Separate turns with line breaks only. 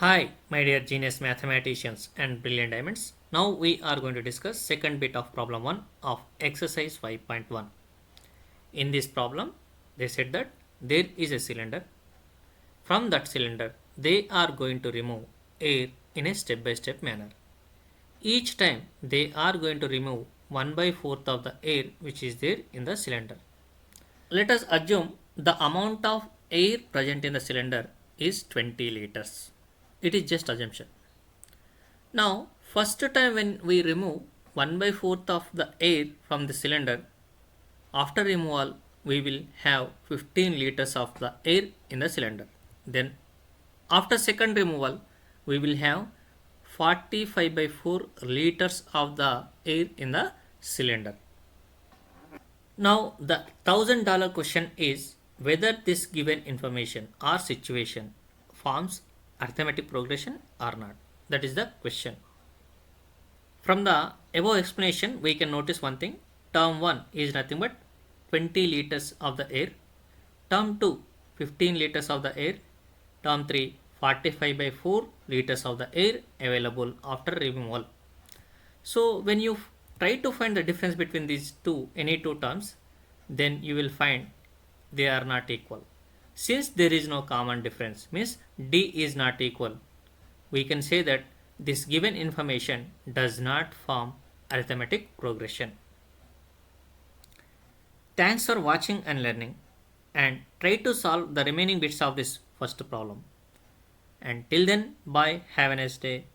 Hi, my dear genius mathematicians and brilliant diamonds. Now we are going to discuss second bit of problem 1 of exercise 5.1. In this problem, they said that there is a cylinder. From that cylinder, they are going to remove air in a step-by-step manner. Each time, they are going to remove 1 by 4th of the air which is there in the cylinder. Let us assume the amount of air present in the cylinder is 20 liters. It is just assumption. Now, first time when we remove 1 by 4th of the air from the cylinder, after removal we will have 15 liters of the air in the cylinder. Then after second removal we will have 45 by 4 liters of the air in the cylinder. Now the $1,000 question is whether this given information or situation forms arithmetic progression or not. That is the question. From the above explanation, we can notice one thing. Term 1 is nothing but 20 liters of the air. Term 2, 15 liters of the air. Term 3, 45 by 4 liters of the air available after removal. So when you try to find the difference between these any two terms, then you will find they are not equal. Since there is no common difference, means D is not equal, we can say that this given information does not form arithmetic progression. Thanks for watching and learning, and try to solve the remaining bits of this first problem. And till then, bye, have a nice day.